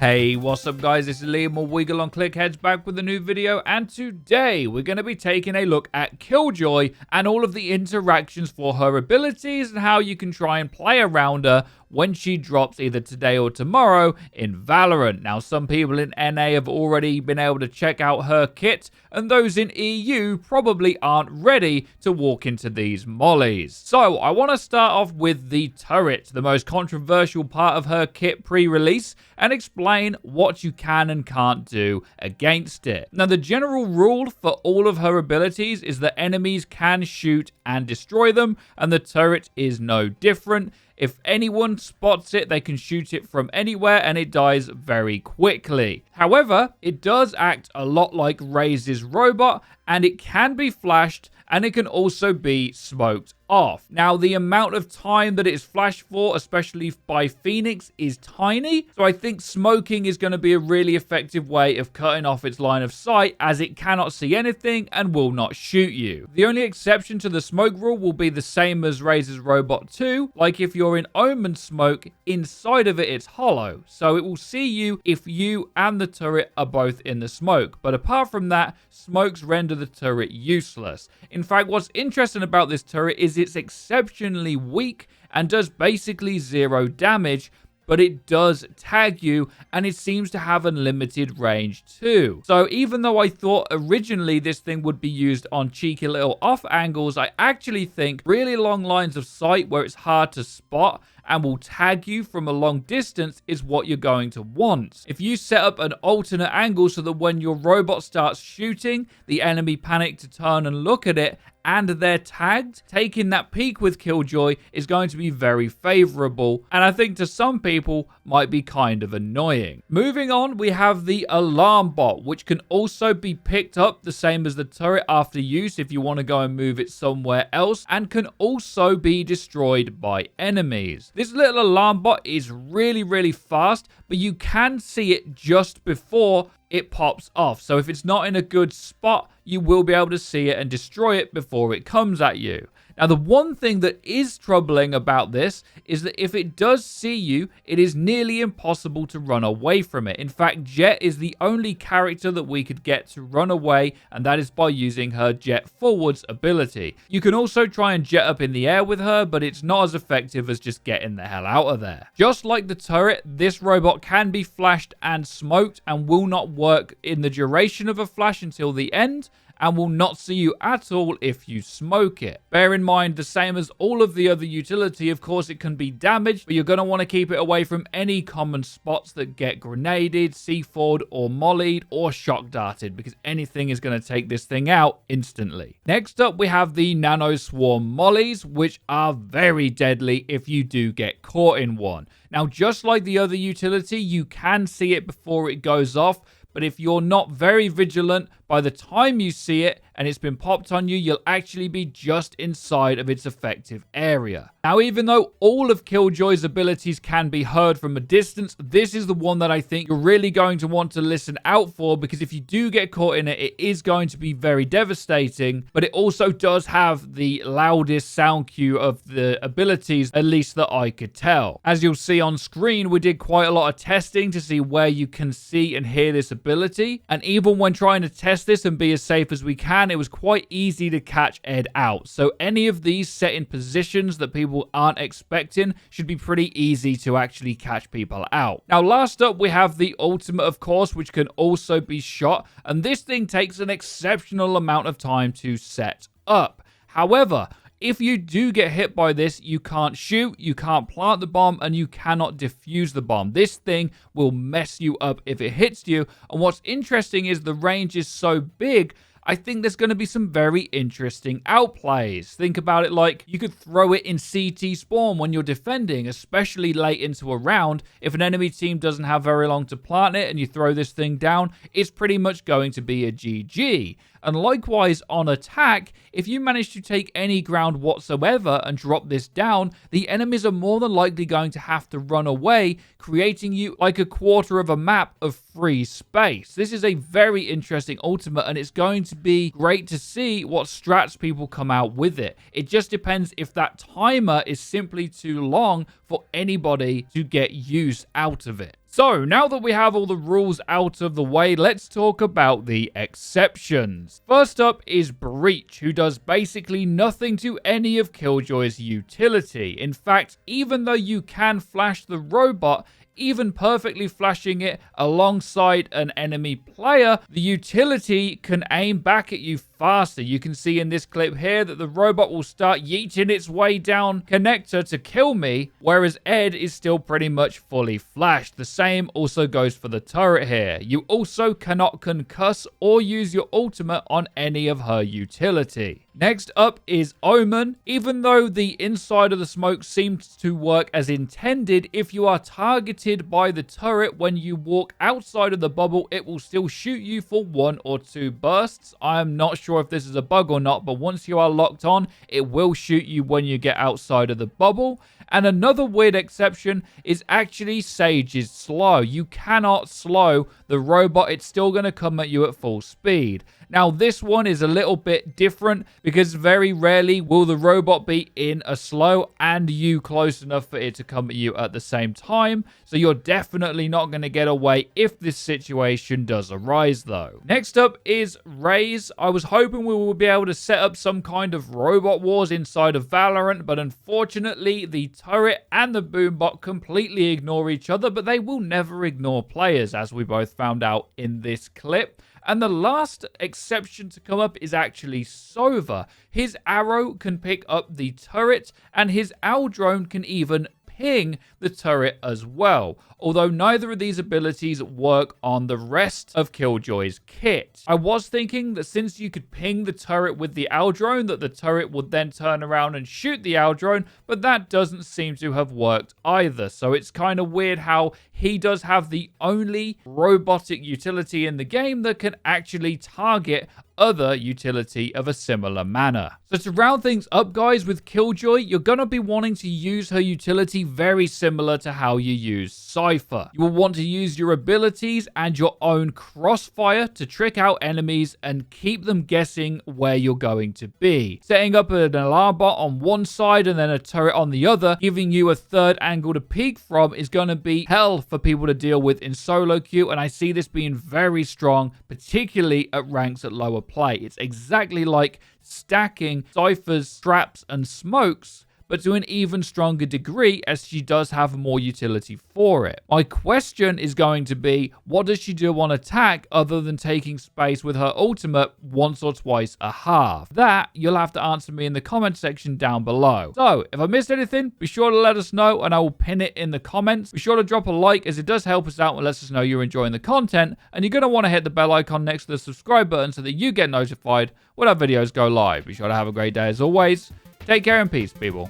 Hey, what's up guys, this is Liam or Wiggle on Clickheads back with a new video, and today we're going to be taking a look at Killjoy and all of the interactions for her abilities and how you can try and play around her when she drops either today or tomorrow in Valorant. Now, some people in NA have already been able to check out her kit, and those in EU probably aren't ready to walk into these mollies. So, I want to start off with the turret, the most controversial part of her kit pre-release, and explain what you can and can't do against it. Now, the general rule for all of her abilities is that enemies can shoot and destroy them, and the turret is no different. If anyone spots it, they can shoot it from anywhere and it dies very quickly. However, it does act a lot like Raze's robot, and it can be flashed and it can also be smoked off. Now, the amount of time that it is flashed for, especially by Phoenix, is tiny. So I think smoking is going to be a really effective way of cutting off its line of sight, as it cannot see anything and will not shoot you. The only exception to the smoke rule will be the same as Raze's robot 2. Like if you're in Omen smoke, inside of it it's hollow. So it will see you if you and the turret are both in the smoke. But apart from that, smokes render the turret useless. In fact, what's interesting about this turret is it's exceptionally weak and does basically 0 damage, but it does tag you and it seems to have unlimited range too. So even though I thought originally this thing would be used on cheeky little off angles, I actually think really long lines of sight where it's hard to spot and will tag you from a long distance is what you're going to want. If you set up an alternate angle so that when your robot starts shooting, the enemy panic to turn and look at it and they're tagged, taking that peek with Killjoy is going to be very favorable, and I think to some people might be kind of annoying. Moving on, we have the alarm bot, which can also be picked up the same as the turret after use if you want to go and move it somewhere else, and can also be destroyed by enemies. This little alarm bot is really fast, but you can see it just before it pops off. So if it's not in a good spot, you will be able to see it and destroy it before it comes at you. Now, the one thing that is troubling about this is that if it does see you, it is nearly impossible to run away from it. In fact, Jet is the only character that we could get to run away, and that is by using her Jet Forwards ability. You can also try and jet up in the air with her, but it's not as effective as just getting the hell out of there. Just like the turret, this robot can be flashed and smoked and will not work in the duration of a flash until the end, and will not see you at all if you smoke it. Bear in mind, the same as all of the other utility, of course, it can be damaged, but you're going to want to keep it away from any common spots that get grenaded, C4'd, or mollied, or shock darted, because anything is going to take this thing out instantly. Next up, we have the Nano Swarm mollies, which are very deadly if you do get caught in one. Now, just like the other utility, you can see it before it goes off, but if you're not very vigilant, by the time you see it and it's been popped on you, you'll actually be just inside of its effective area. Now, even though all of Killjoy's abilities can be heard from a distance, this is the one that I think you're really going to want to listen out for, because if you do get caught in it, it is going to be very devastating, but it also does have the loudest sound cue of the abilities, at least that I could tell. As you'll see on screen, we did quite a lot of testing to see where you can see and hear this ability, and even when trying to test this and be as safe as we can, it was quite easy to catch Ed out. So any of these set in positions that people aren't expecting should be pretty easy to actually catch people out. Now, last up, we have the ultimate, of course, which can also be shot, and this thing takes an exceptional amount of time to set up. However, if you do get hit by this, you can't shoot, you can't plant the bomb, and you cannot defuse the bomb. This thing will mess you up if it hits you. And what's interesting is the range is so big, I think there's going to be some very interesting outplays. Think about it like you could throw it in CT spawn when you're defending, especially late into a round. If an enemy team doesn't have very long to plant it and you throw this thing down, it's pretty much going to be a GG. And likewise on attack, if you manage to take any ground whatsoever and drop this down, the enemies are more than likely going to have to run away, creating you like a quarter of a map of free space. This is a very interesting ultimate, and it's going to be great to see what strats people come out with it. It just depends if that timer is simply too long for anybody to get use out of it. So, now that we have all the rules out of the way, let's talk about the exceptions. First up is Breach, who does basically nothing to any of Killjoy's utility. In fact, even though you can flash the robot, even perfectly flashing it alongside an enemy player, the utility can aim back at you faster. You can see in this clip here that the robot will start yeeting its way down connector to kill me, whereas Ed is still pretty much fully flashed. The same also goes for the turret here. You also cannot concuss or use your ultimate on any of her utility. Next up is Omen. Even though the inside of the smoke seems to work as intended, if you are targeted by the turret when you walk outside of the bubble, it will still shoot you for 1 or 2 bursts. I am not sure if this is a bug or not, but once you are locked on, it will shoot you when you get outside of the bubble. And another weird exception is actually Sage's slow. You cannot slow the robot. It's still going to come at you at full speed. Now, this one is a little bit different because very rarely will the robot be in a slow and you close enough for it to come at you at the same time. So you're definitely not going to get away if this situation does arise, though. Next up is Raze. I was hoping we would be able to set up some kind of robot wars inside of Valorant, but unfortunately, the turret and the boombot completely ignore each other, but they will never ignore players, as we both found out in this clip. And the last exception to come up is actually Sova. His arrow can pick up the turret, and his owl drone can even ping the turret as well, although neither of these abilities work on the rest of Killjoy's kit. I was thinking that since you could ping the turret with the owl drone, that the turret would then turn around and shoot the owl drone, but that doesn't seem to have worked either. So it's kind of weird how he does have the only robotic utility in the game that can actually target other utility of a similar manner. So to round things up, guys, with Killjoy, you're going to be wanting to use her utility very similar to how you use Cypher. You will want to use your abilities and your own crossfire to trick out enemies and keep them guessing where you're going to be. Setting up an alarm bot on one side and then a turret on the other, giving you a third angle to peek from, is going to be hell for people to deal with in solo queue, and I see this being very strong, particularly at ranks at lower play. It's exactly like stacking Cypher's traps and smokes, but to an even stronger degree, as she does have more utility for it. My question is going to be, what does she do on attack other than taking space with her ultimate once or twice a half? That you'll have to answer me in the comment section down below. So, if I missed anything, be sure to let us know and I will pin it in the comments. Be sure to drop a like, as it does help us out and lets us know you're enjoying the content, and you're going to want to hit the bell icon next to the subscribe button so that you get notified when our videos go live. Be sure to have a great day as always. Take care and peace, people.